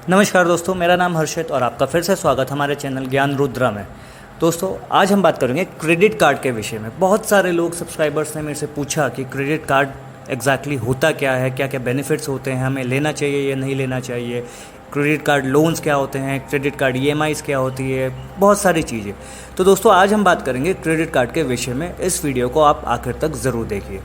नमस्कार दोस्तों, मेरा नाम हर्षित और आपका फिर से स्वागत हमारे चैनल ज्ञान रुद्रा में। दोस्तों, आज हम बात करेंगे क्रेडिट कार्ड के विषय में। बहुत सारे लोग सब्सक्राइबर्स ने मेरे से पूछा कि क्रेडिट कार्ड एग्जैक्टली होता क्या है, क्या क्या बेनिफिट्स होते हैं, हमें लेना चाहिए या नहीं लेना चाहिए, क्रेडिट कार्ड लोन्स क्या होते हैं, क्रेडिट कार्ड ईएमआईज़ क्या होती है, बहुत सारी चीज़ें। तो दोस्तों, आज हम बात करेंगे क्रेडिट कार्ड के विषय में। इस वीडियो को आप आखिर तक ज़रूर देखिए।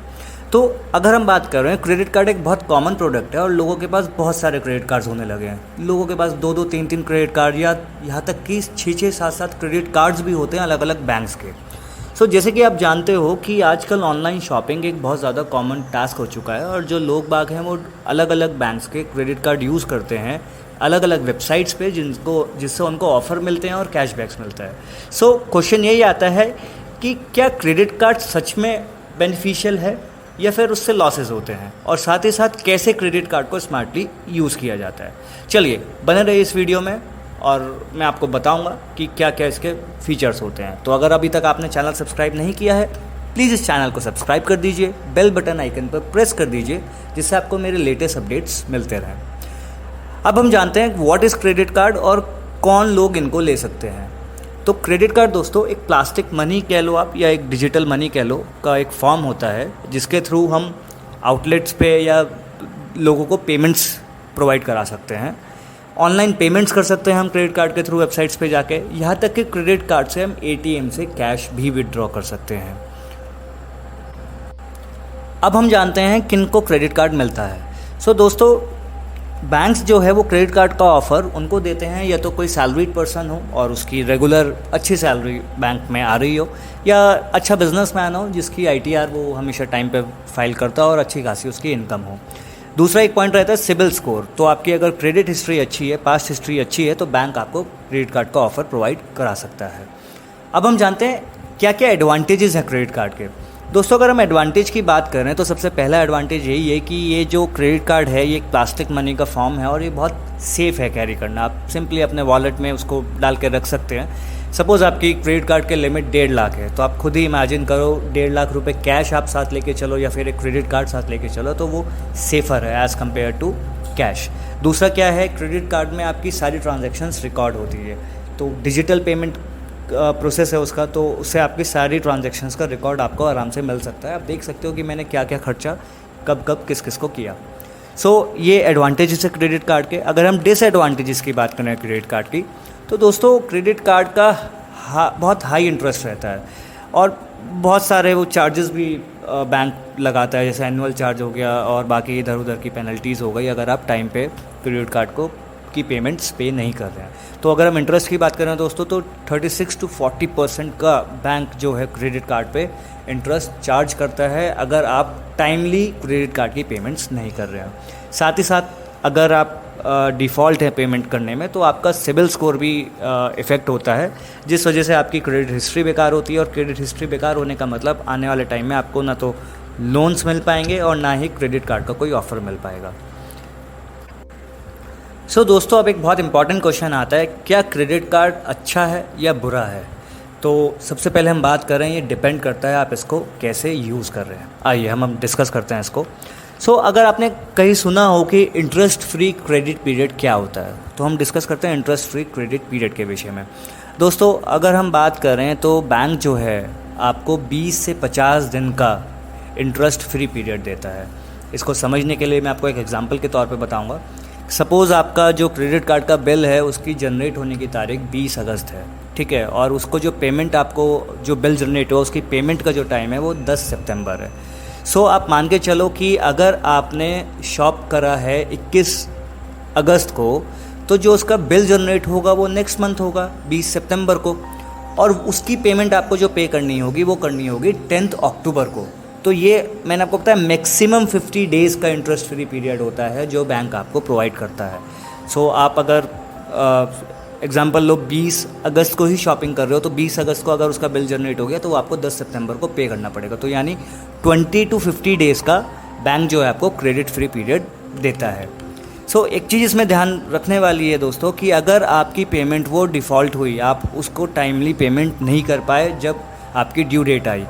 तो अगर हम बात कर रहे हैं, क्रेडिट कार्ड एक बहुत कॉमन प्रोडक्ट है और लोगों के पास बहुत सारे क्रेडिट कार्ड्स होने लगे हैं। लोगों के पास 2-2, 3-3 क्रेडिट कार्ड या यहाँ तक कि 6-6, 7-7 क्रेडिट कार्ड्स भी होते हैं अलग अलग बैंक्स के। जैसे कि आप जानते हो कि आजकल ऑनलाइन शॉपिंग एक बहुत ज़्यादा कॉमन टास्क हो चुका है और जो लोग बाग हैं वो अलग अलग बैंक्स के क्रेडिट कार्ड यूज़ करते हैं अलग अलग वेबसाइट्स पे जिससे उनको ऑफ़र मिलते हैं और कैशबैक्स मिलता है। क्वेश्चन यही आता है कि क्या क्रेडिट कार्ड सच में बेनिफिशियल है या फिर उससे लॉसेस होते हैं, और साथ ही साथ कैसे क्रेडिट कार्ड को स्मार्टली यूज़ किया जाता है। चलिए बने रहिए इस वीडियो में और मैं आपको बताऊंगा कि क्या क्या इसके फीचर्स होते हैं। तो अगर अभी तक आपने चैनल सब्सक्राइब नहीं किया है, प्लीज़ इस चैनल को सब्सक्राइब कर दीजिए, बेल बटन आइकन पर प्रेस कर दीजिए जिससे आपको मेरे लेटेस्ट अपडेट्स मिलते रहें। अब हम जानते हैं व्हाट इज़ क्रेडिट कार्ड और कौन लोग इनको ले सकते हैं। तो क्रेडिट कार्ड दोस्तों एक प्लास्टिक मनी कह लो आप या एक डिजिटल मनी कह लो का एक फॉर्म होता है जिसके थ्रू हम आउटलेट्स पे या लोगों को पेमेंट्स प्रोवाइड करा सकते हैं। ऑनलाइन पेमेंट्स कर सकते हैं हम क्रेडिट कार्ड के थ्रू वेबसाइट्स पे जाके। यहाँ तक कि क्रेडिट कार्ड से हम एटीएम से कैश भी विड्रॉ कर सकते हैं। अब हम जानते हैं किन को क्रेडिट कार्ड मिलता है। दोस्तों, बैंक्स जो है वो क्रेडिट कार्ड का ऑफ़र उनको देते हैं या तो कोई सैलरीड पर्सन हो और उसकी रेगुलर अच्छी सैलरी बैंक में आ रही हो, या अच्छा बिजनेसमैन हो जिसकी आईटीआर वो हमेशा टाइम पे फाइल करता हो और अच्छी खासी उसकी इनकम हो। दूसरा एक पॉइंट रहता है सिबिल स्कोर। तो आपकी अगर क्रेडिट हिस्ट्री अच्छी है, पास्ट हिस्ट्री अच्छी है, तो बैंक आपको क्रेडिट कार्ड का ऑफ़र प्रोवाइड करा सकता है। अब हम जानते हैं क्या क्या एडवांटेजेस हैं क्रेडिट कार्ड के। दोस्तों, अगर हम एडवांटेज की बात करें तो सबसे पहला एडवांटेज यही है कि ये जो क्रेडिट कार्ड है ये एक प्लास्टिक मनी का फॉर्म है और ये बहुत सेफ़ है कैरी करना। आप सिंपली अपने वॉलेट में उसको डाल के रख सकते हैं। सपोज़ आपकी क्रेडिट कार्ड के लिमिट 1.5 लाख है, तो आप खुद ही इमेजिन करो 1.5 लाख रुपए कैश आप साथ लेके चलो या फिर एक क्रेडिट कार्ड साथ लेके चलो, तो वो सेफ़र है एज़ कम्पेयर टू कैश। दूसरा क्या है, क्रेडिट कार्ड में आपकी सारी ट्रांजेक्शन्स रिकॉर्ड होती है। तो डिजिटल पेमेंट प्रोसेस है उसका, तो उससे आपकी सारी ट्रांजैक्शंस का रिकॉर्ड आपको आराम से मिल सकता है। आप देख सकते हो कि मैंने क्या क्या खर्चा कब कब किस किस को किया। ये एडवांटेजेस है क्रेडिट कार्ड के। अगर हम डिसएडवांटेजेस की बात करें क्रेडिट कार्ड की, तो दोस्तों क्रेडिट कार्ड का बहुत हाई इंटरेस्ट रहता है और बहुत सारे वो चार्जेस भी बैंक लगाता है, जैसे एनुअल चार्ज हो गया और बाकी इधर उधर की पेनल्टीज़ हो गई अगर आप टाइम पे क्रेडिट कार्ड को की पेमेंट्स पे नहीं कर रहे हैं। तो अगर हम इंटरेस्ट की बात करें दोस्तों, तो 36 to 40% का बैंक जो है क्रेडिट कार्ड पे इंटरेस्ट चार्ज करता है अगर आप टाइमली क्रेडिट कार्ड की पेमेंट्स नहीं कर रहे हैं। साथ ही साथ अगर आप डिफ़ॉल्ट है पेमेंट करने में, तो आपका सिबिल स्कोर भी इफ़ेक्ट होता है, जिस वजह से आपकी क्रेडिट हिस्ट्री बेकार होती है। और क्रेडिट हिस्ट्री बेकार होने का मतलब आने वाले टाइम में आपको ना तो लोन्स मिल पाएंगे और ना ही क्रेडिट कार्ड का कोई ऑफ़र मिल पाएगा। दोस्तों, अब एक बहुत इंपॉर्टेंट क्वेश्चन आता है, क्या क्रेडिट कार्ड अच्छा है या बुरा है। तो सबसे पहले हम बात करें, ये डिपेंड करता है आप इसको कैसे यूज़ कर रहे हैं। आइए हम डिस्कस करते हैं इसको। अगर आपने कहीं सुना हो कि इंटरेस्ट फ्री क्रेडिट पीरियड क्या होता है, तो हम डिस्कस करते हैं इंटरेस्ट फ्री क्रेडिट पीरियड के विषय में। दोस्तों, अगर हम बात करें तो बैंक जो है आपको 20 से 50 दिन का इंटरेस्ट फ्री पीरियड देता है। इसको समझने के लिए मैं आपको एक एग्जाम्पल के तौर पर बताऊँगा। सपोज़ आपका जो क्रेडिट कार्ड का बिल है उसकी जनरेट होने की तारीख 20 अगस्त है, ठीक है, और उसको जो पेमेंट आपको जो बिल जनरेट हुआ उसकी पेमेंट का जो टाइम है वो 10 सितंबर है। आप मान के चलो कि अगर आपने शॉप करा है 21 अगस्त को, तो जो उसका बिल जनरेट होगा वो नेक्स्ट मंथ होगा 20 सितंबर को, और उसकी पेमेंट आपको जो पे करनी होगी वो करनी होगी 10 अक्टूबर को। तो ये मैंने आपको बताया मैक्सिमम 50 डेज़ का इंटरेस्ट फ्री पीरियड होता है जो बैंक आपको प्रोवाइड करता है। आप अगर एग्जांपल लो 20 अगस्त को ही शॉपिंग कर रहे हो, तो 20 अगस्त को अगर उसका बिल जनरेट हो गया तो वो आपको 10 सितंबर को पे करना पड़ेगा। तो यानी 20 to 50 डेज़ का बैंक जो है आपको क्रेडिट फ्री पीरियड देता है। एक चीज़ इसमें ध्यान रखने वाली है दोस्तों कि अगर आपकी पेमेंट वो डिफ़ॉल्ट हुई, आप उसको टाइमली पेमेंट नहीं कर पाए जब आपकी ड्यू डेट आई,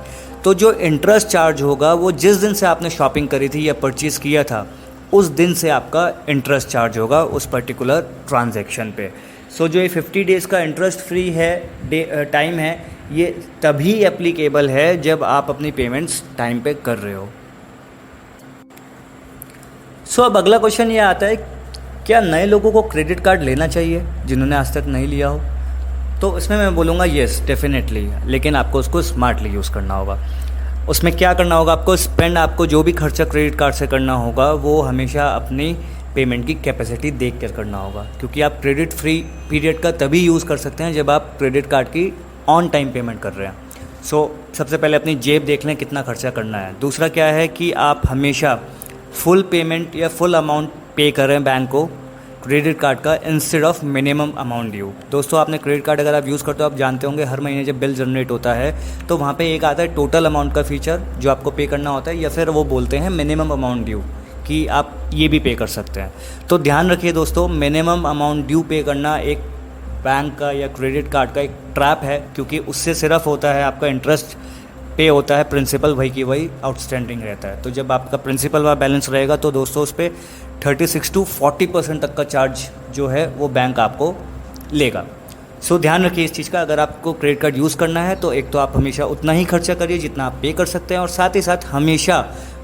तो जो इंटरेस्ट चार्ज होगा वो जिस दिन से आपने शॉपिंग करी थी या परचेज़ किया था उस दिन से आपका इंटरेस्ट चार्ज होगा उस पर्टिकुलर ट्रांजैक्शन पे। सो जो ये 50 डेज़ का इंटरेस्ट फ्री है टाइम है, ये तभी एप्लीकेबल है जब आप अपनी पेमेंट्स टाइम पे कर रहे हो। सो अब अगला क्वेश्चन ये आता है, क्या नए लोगों को क्रेडिट कार्ड लेना चाहिए जिन्होंने आज तक नहीं लिया हो? तो इसमें मैं बोलूँगा येस डेफिनेटली, लेकिन आपको उसको स्मार्टली यूज़ करना होगा। उसमें क्या करना होगा, आपको स्पेंड, आपको जो भी खर्चा क्रेडिट कार्ड से करना होगा वो हमेशा अपनी पेमेंट की कैपेसिटी देख कर करना होगा, क्योंकि आप क्रेडिट फ्री पीरियड का तभी यूज़ कर सकते हैं जब आप क्रेडिट कार्ड की ऑन टाइम पेमेंट कर रहे हैं। सो सबसे पहले अपनी जेब देख लें कितना खर्चा करना है। दूसरा क्या है कि आप हमेशा फुल पेमेंट या फुल अमाउंट पे करें बैंक को क्रेडिट कार्ड का instead of minimum amount due. दोस्तों आपने क्रेडिट कार्ड अगर आप यूज़ करते हो, आप जानते होंगे हर महीने जब बिल जनरेट होता है तो वहाँ पे एक आता है टोटल अमाउंट का फीचर जो आपको पे करना होता है, या फिर वो बोलते हैं मिनिमम अमाउंट ड्यू कि आप ये भी पे कर सकते हैं। तो ध्यान रखिए दोस्तों, मिनिमम अमाउंट ड्यू पे करना एक बैंक का या क्रेडिट कार्ड का एक ट्रैप है, क्योंकि उससे सिर्फ होता है आपका इंटरेस्ट पे होता है, प्रिंसिपल वही की वही आउटस्टैंडिंग रहता है। तो जब आपका प्रिंसिपल वाला बैलेंस रहेगा तो दोस्तों उस पर 36 to 40% तक का चार्ज जो है वो बैंक आपको लेगा। सो ध्यान रखिए इस चीज़ का। अगर आपको क्रेडिट कार्ड यूज़ करना है तो एक तो आप हमेशा उतना ही खर्चा करिए जितना आप पे कर सकते हैं, और साथ ही साथ हमेशा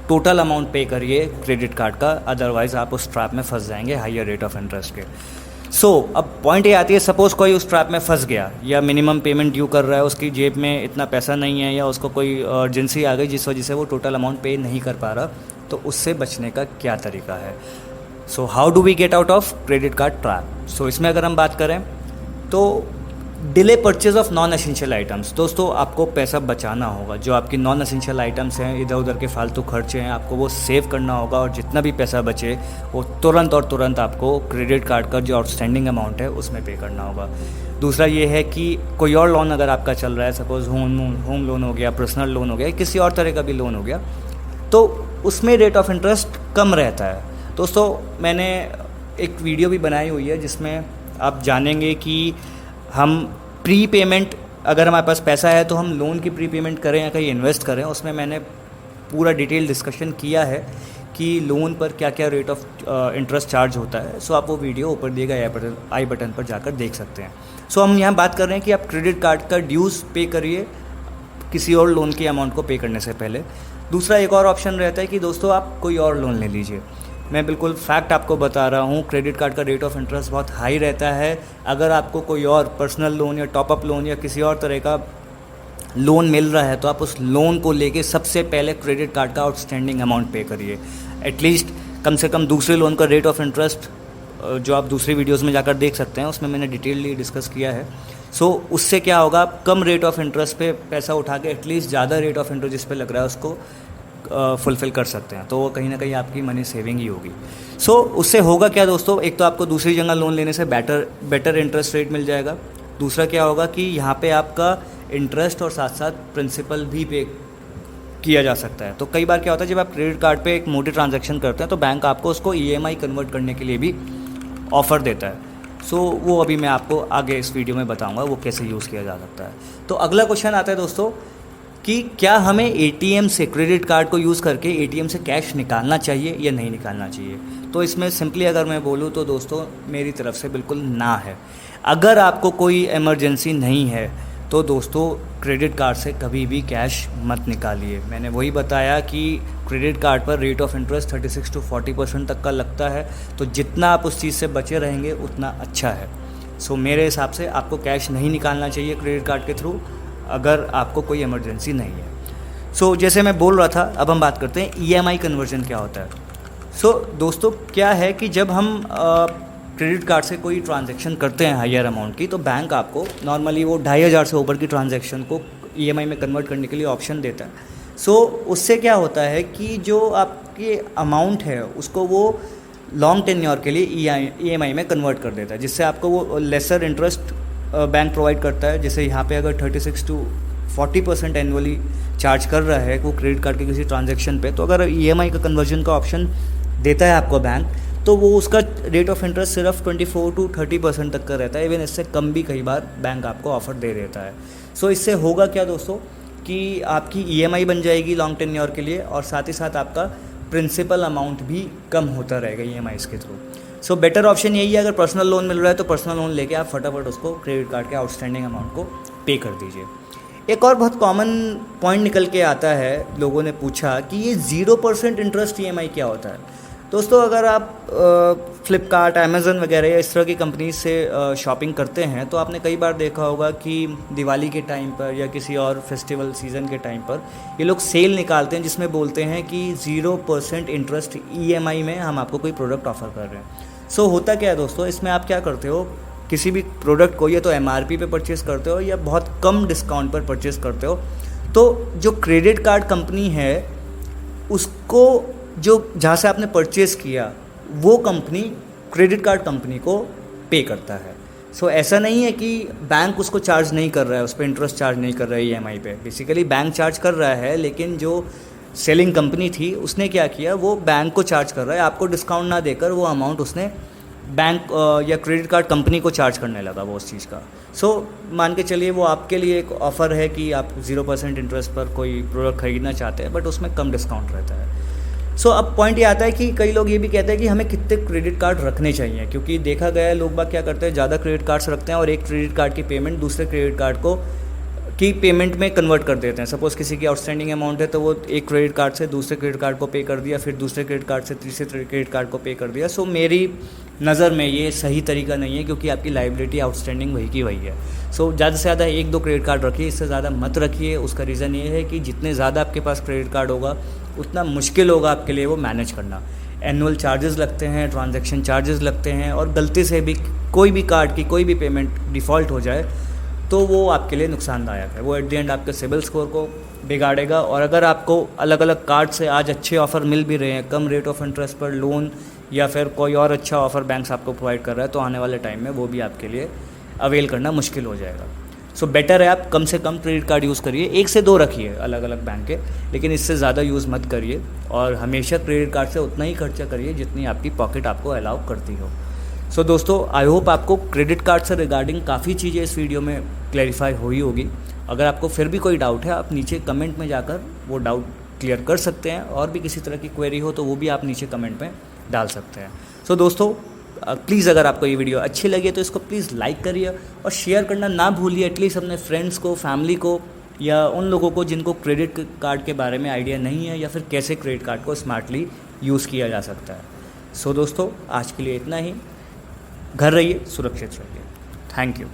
टोटल अमाउंट पे करिए क्रेडिट कार्ड का, अदरवाइज़ आप उस ट्रैप में फंस जाएंगे हाइयर रेट ऑफ इंटरेस्ट के। सो अब पॉइंट ये आती है, सपोज़ कोई उस ट्रैप में फंस गया या मिनिमम पेमेंट ड्यू कर रहा है, उसकी जेब में इतना पैसा नहीं है या उसको कोई अर्जेंसी आ गई जिस वजह से वो टोटल अमाउंट पे नहीं कर पा रहा, तो उससे बचने का क्या तरीका है? So how do we get out of credit card trap? So इसमें अगर हम बात करें तो delay purchase of non essential items. दोस्तों आपको पैसा बचाना होगा, जो आपकी नॉन एसेंशियल आइटम्स हैं, इधर उधर के फालतू खर्चे हैं, आपको वो सेव करना होगा, और जितना भी पैसा बचे वो तुरंत आपको क्रेडिट कार्ड का जो आउटस्टैंडिंग अमाउंट है उसमें पे करना होगा। दूसरा ये है कि कोई और लोन अगर आपका चल रहा है, सपोज़ होम लोन हो गया, पर्सनल लोन हो गया, किसी और तरह का भी लोन हो गया, तो उसमें रेट ऑफ इंटरेस्ट कम रहता है। दोस्तों मैंने एक वीडियो भी बनाई हुई है जिसमें आप जानेंगे कि हम प्री पेमेंट, अगर हमारे पास पैसा है तो हम लोन की प्री पेमेंट करें या कहीं इन्वेस्ट करें। उसमें मैंने पूरा डिटेल डिस्कशन किया है कि लोन पर क्या क्या रेट ऑफ इंटरेस्ट चार्ज होता है। सो आप वो वीडियो ऊपर दिए गए आई बटन पर जाकर देख सकते हैं। सो हम यहाँ बात कर रहे हैं कि आप क्रेडिट कार्ड का ड्यूज़ पे करिए किसी और लोन के अमाउंट को पे करने से पहले। दूसरा एक और ऑप्शन रहता है कि दोस्तों आप कोई और लोन ले लीजिए। मैं बिल्कुल फैक्ट आपको बता रहा हूँ, क्रेडिट कार्ड का रेट ऑफ इंटरेस्ट बहुत हाई रहता है। अगर आपको कोई और पर्सनल लोन या टॉपअप लोन या किसी और तरह का लोन मिल रहा है तो आप उस लोन को लेके सबसे पहले क्रेडिट कार्ड का आउटस्टैंडिंग अमाउंट पे करिए। एटलीस्ट कम से कम दूसरे लोन का रेट ऑफ इंटरेस्ट जो आप दूसरी वीडियोस में जाकर देख सकते हैं, उसमें मैंने डिटेलली डिस्कस किया है। सो उससे क्या होगा, आप कम रेट ऑफ इंटरेस्ट पे पैसा उठा के एटलीस्ट ज़्यादा रेट ऑफ इंटरेस्ट जिस पे लग रहा है उसको फुलफ़िल कर सकते हैं, तो वो कहीं ना कहीं आपकी मनी सेविंग ही होगी। सो उससे होगा क्या दोस्तों, एक तो आपको दूसरी जगह लोन लेने से बेटर इंटरेस्ट रेट मिल जाएगा। दूसरा क्या होगा कि यहाँ पे आपका इंटरेस्ट और साथ साथ प्रिंसिपल भी पे किया जा सकता है। तो कई बार क्या होता है, जब आप क्रेडिट कार्ड पे एक मोटी ट्रांजैक्शन करते हैं तो बैंक आपको उसको EMI कन्वर्ट करने के लिए भी ऑफ़र देता है। सो वो अभी मैं आपको आगे इस वीडियो में बताऊँगा वो कैसे यूज़ किया जा सकता है। तो अगला क्वेश्चन आता है दोस्तों कि क्या हमें ATM से, क्रेडिट कार्ड को यूज़ करके ATM से कैश निकालना चाहिए या नहीं निकालना चाहिए? तो इसमें सिंपली अगर मैं बोलूँ तो दोस्तों मेरी तरफ से बिल्कुल ना है। अगर आपको कोई इमरजेंसी नहीं है तो दोस्तों क्रेडिट कार्ड से कभी भी कैश मत निकालिए। मैंने वही बताया कि क्रेडिट कार्ड पर रेट ऑफ इंटरेस्ट 36 to 40% तक का लगता है, तो जितना आप उस चीज़ से बचे रहेंगे उतना अच्छा है। सो मेरे हिसाब से आपको कैश नहीं निकालना चाहिए क्रेडिट कार्ड के थ्रू अगर आपको कोई इमरजेंसी नहीं है। सो जैसे मैं बोल रहा था, अब हम बात करते हैं EMI कन्वर्जन क्या होता है। सो दोस्तों क्या है कि जब हम क्रेडिट कार्ड से कोई ट्रांजैक्शन करते हैं हायर अमाउंट की, तो बैंक आपको नॉर्मली वो 2500 से ऊपर की ट्रांजैक्शन को EMI में कन्वर्ट करने के लिए ऑप्शन देता है। सो उससे क्या होता है कि जो आपके अमाउंट है उसको वो लॉन्ग टेन्योर के लिए EMI में कन्वर्ट कर देता है, जिससे आपको वो लेसर इंटरेस्ट बैंक प्रोवाइड करता है। जैसे यहाँ पे अगर 36 to 40% एनुअली चार्ज कर रहा है वो क्रेडिट कार्ड के किसी ट्रांजैक्शन पे, तो अगर EMI का कन्वर्जन का ऑप्शन देता है आपको बैंक, तो वो उसका रेट ऑफ इंटरेस्ट सिर्फ 24 to 30% तक का रहता है। इवन इससे कम भी कई बार बैंक आपको ऑफ़र दे देता है। सो इससे होगा क्या दोस्तों कि आपकी EMI बन जाएगी लॉन्ग टेन्योर के लिए, और साथ ही साथ आपका प्रिंसिपल अमाउंट भी कम होता रहेगा EMIs के थ्रू। सो बेटर ऑप्शन यही है, अगर पर्सनल लोन मिल रहा है तो पर्सनल लोन लेके आप फटाफट उसको क्रेडिट कार्ड के आउटस्टैंडिंग अमाउंट को पे कर दीजिए। एक और बहुत कॉमन पॉइंट निकल के आता है, लोगों ने पूछा कि ये 0% इंटरेस्ट EMI क्या होता है। दोस्तों, अगर आप फ्लिपकार्ट, अमेज़न वगैरह या इस तरह की कंपनी से शॉपिंग करते हैं तो आपने कई बार देखा होगा कि दिवाली के टाइम पर या किसी और फेस्टिवल सीज़न के टाइम पर ये लोग सेल निकालते हैं जिसमें बोलते हैं कि 0% इंटरेस्ट EMI में हम आपको कोई प्रोडक्ट ऑफ़र कर रहे हैं। सो होता क्या है दोस्तों, इसमें आप क्या करते हो, किसी भी प्रोडक्ट को या तो MRP पे परचेज़ करते हो या बहुत कम डिस्काउंट पर परचेज़ करते हो, तो जो क्रेडिट कार्ड कंपनी है उसको, जो जहाँ से आपने परचेज़ किया, वो कंपनी क्रेडिट कार्ड कंपनी को पे करता है। सो ऐसा नहीं है कि बैंक उसको चार्ज नहीं कर रहा है, उस पर इंटरेस्ट चार्ज नहीं कर रहा है EMI पे। बेसिकली बैंक चार्ज कर रहा है, लेकिन जो सेलिंग कंपनी थी उसने क्या किया, वो बैंक को चार्ज कर रहा है। आपको डिस्काउंट ना देकर वो अमाउंट उसने बैंक या क्रेडिट कार्ड कंपनी को चार्ज करने लगा वो उस चीज़ का। सो मान के चलिए वो आपके लिए एक ऑफ़र है कि आप 0% इंटरेस्ट पर कोई प्रोडक्ट खरीदना चाहते हैं, बट उसमें कम डिस्काउंट रहता है। सो अब पॉइंट ये आता है कि कई लोग ये भी कहते हैं कि हमें कितने क्रेडिट कार्ड रखने चाहिए, क्योंकि देखा गया है लोग बाग क्या करते हैं, ज़्यादा क्रेडिट कार्ड्स रखते हैं और एक क्रेडिट कार्ड की पेमेंट दूसरे क्रेडिट कार्ड को की पेमेंट में कन्वर्ट कर देते हैं। सपोज़ किसी की आउटस्टैंडिंग अमाउंट है तो वो एक क्रेडिट कार्ड से दूसरे क्रेडिट कार्ड को पे कर दिया, फिर दूसरे क्रेडिट कार्ड से तीसरे क्रेडिट कार्ड को पे कर दिया। सो मेरी नज़र में ये सही तरीका नहीं है, क्योंकि आपकी लायबिलिटी आउटस्टैंडिंग वही की वही है। सो ज़्यादा से ज़्यादा 1-2 क्रेडिट कार्ड रखिए, इससे ज़्यादा मत रखिए। उसका रीज़न ये है कि जितने ज़्यादा आपके पास क्रेडिट कार्ड होगा उतना मुश्किल होगा आपके लिए वो मैनेज करना। एनुअल चार्जेस लगते हैं, ट्रांजैक्शन चार्जेस लगते हैं, और गलती से भी कोई भी कार्ड की कोई भी पेमेंट डिफ़ॉल्ट हो जाए तो वो आपके लिए नुकसानदायक है। वो एट द एंड आपके सिबिल स्कोर को बिगाड़ेगा। और अगर आपको अलग अलग कार्ड से आज अच्छे ऑफ़र मिल भी रहे हैं, कम रेट ऑफ इंटरेस्ट पर लोन, या फिर कोई और अच्छा ऑफ़र बैंक्स आपको प्रोवाइड कर रहा है, तो आने वाले टाइम में वो भी आपके लिए अवेल करना मुश्किल हो जाएगा। सो बेटर है आप कम से कम क्रेडिट कार्ड यूज़ करिए, 1 से 2 रखिए अलग अलग बैंक के, लेकिन इससे ज़्यादा यूज़ मत करिए। और हमेशा क्रेडिट कार्ड से उतना ही खर्चा करिए जितनी आपकी पॉकेट आपको अलाउ करती हो। सो दोस्तों, आई होप आपको क्रेडिट कार्ड से रिगार्डिंग काफ़ी चीज़ें इस वीडियो में क्लैरिफाई हुई होगी। अगर आपको फिर भी कोई डाउट है, आप नीचे कमेंट में जाकर वो डाउट क्लियर कर सकते हैं, और भी किसी तरह की क्वेरी हो तो वो भी आप नीचे कमेंट में डाल सकते हैं। सो दोस्तों, प्लीज़ अगर आपको ये वीडियो अच्छी लगी तो इसको प्लीज़ लाइक करिए और शेयर करना ना भूलिए, एटलीस्ट अपने फ्रेंड्स को, फैमिली को, या उन लोगों को जिनको क्रेडिट कार्ड के बारे में आइडिया नहीं है, या फिर कैसे क्रेडिट कार्ड को स्मार्टली यूज़ किया जा सकता है। सो दोस्तों, आज के लिए इतना ही। घर रहिए, सुरक्षित रहिए। Thank you.